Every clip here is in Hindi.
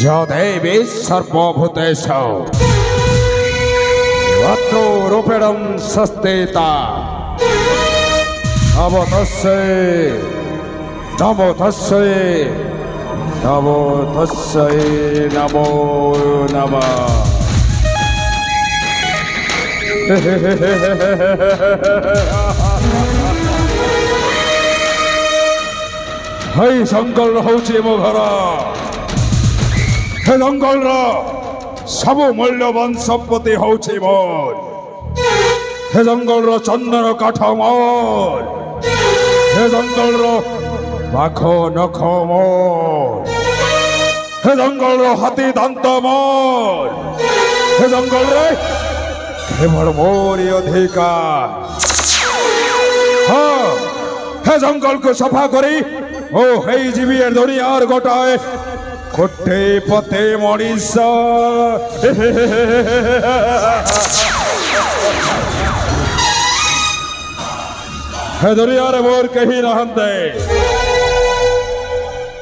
या देवी सर्वभूतेषु वक्रो रूपेणं सस्तेता नमो तस्यै नमो नमः हई जंगल हूँ मो घर हे जंगल सब मूल्यवान संपत्ति हूँ मोर हे जंगल चंदन काठ मोर हे जंगल बाघ नख मोर हे जंगल हाथी दांत मोर हे जंगल केवल मोरी अधिकार हाँ हे जंगल को सफा करी ओ हे जीवी दुनियार गोटाए कोटे पते मनीष हे दुनियार मोर कहीं नहंते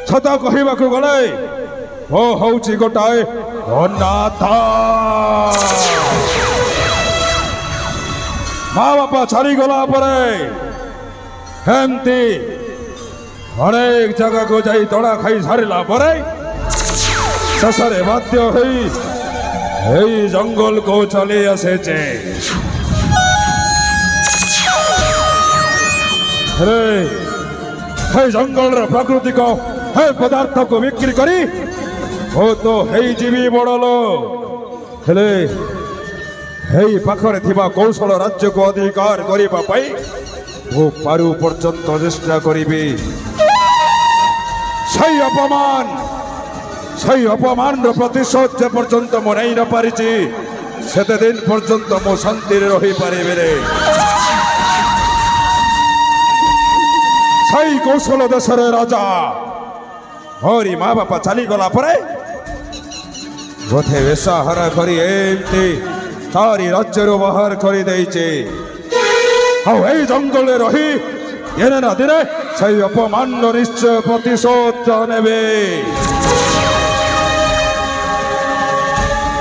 छता कहवा को गले ओ हौची गोटाए अनाथ माँ बापा छाड़ी गला परे हेमती अनेक जगह को जाई तोड़ा खाई सारिला परे ससरे बाध्य हई जंगल को चले आसे जंगल प्रकृति को हे पदार्थ को बिक्री करी वो तो हे जीवी बड़लो हेले हे पाखरे थिबा कौशल राज्य को अधिकार करिबा पाई वो पारु पर्यंत चेष्टा करिबी सही अपमान प्रतिशोध जे पर्यंत मो नहीं न पारिछि सेते दिन पर्यंत मो शांति रही पारिबे रे सही कौशल देशर राजा हरी माँ बापा चली गला परे बोधे वेशा हरा करी एमती सारी राज्य बाहर करी देइछे हाउ ए जंगल रही एने ना दिने सही अपमान निश्चय प्रतिशोध नेबे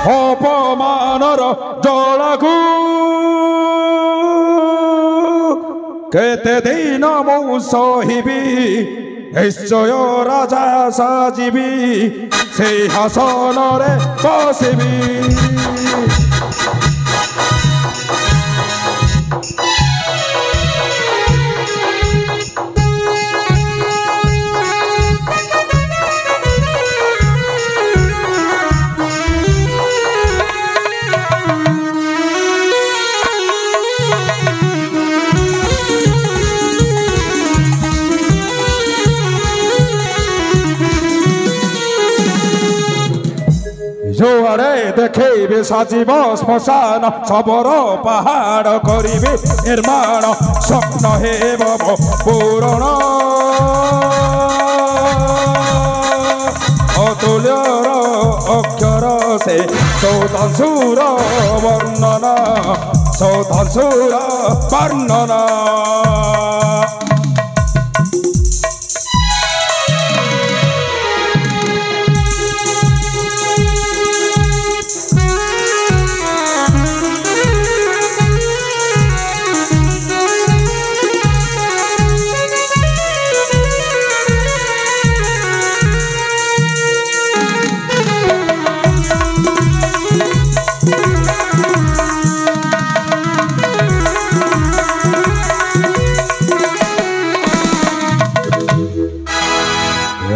अपमानर जलाकू केते दिन मु सहिबी निश्चय राजा साजिबी सिंहासन रे बसिबी जो आड़े देखे साजिब श्मशान सबर पहाड़ करी निर्माण स्वप्न हेब पूरण अतुल्यर अक्षर से सौधांशुर वर्णना सौधांशुर वर्णना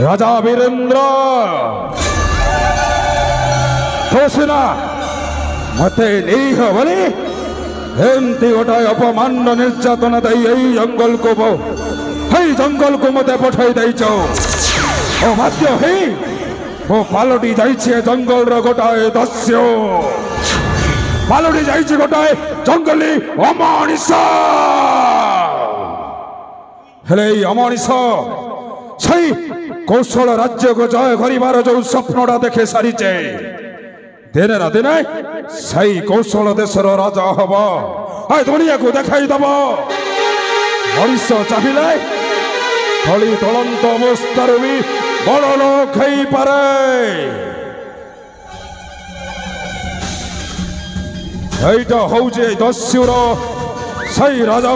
राजा वीरेंद्र थोसना मते नहीं बोली एमती गोटे अपमान निर्यातना दे जंगल को मते पठाई देच बाध्य वो पालटी जाइए जंगल गोटाए दस्यु पालटी जाइए गोटाए जंगली अमनिष हेले अमनिष सही कौशल राज्य को जय कर जो स्वप्नटा देखे सारीचे दिने ना दिने सही कौशल देशर राजा हम दुनिया को देखाई दब मनीष चाहिए थली तलंत अवस्था भी बड़ लोक पारे এইটা হচ্ছে দস্যুর সেই রাজা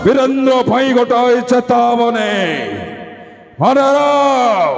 বীরেন্দ্র ভাই গোটায় চেতাবনে মনে রাখ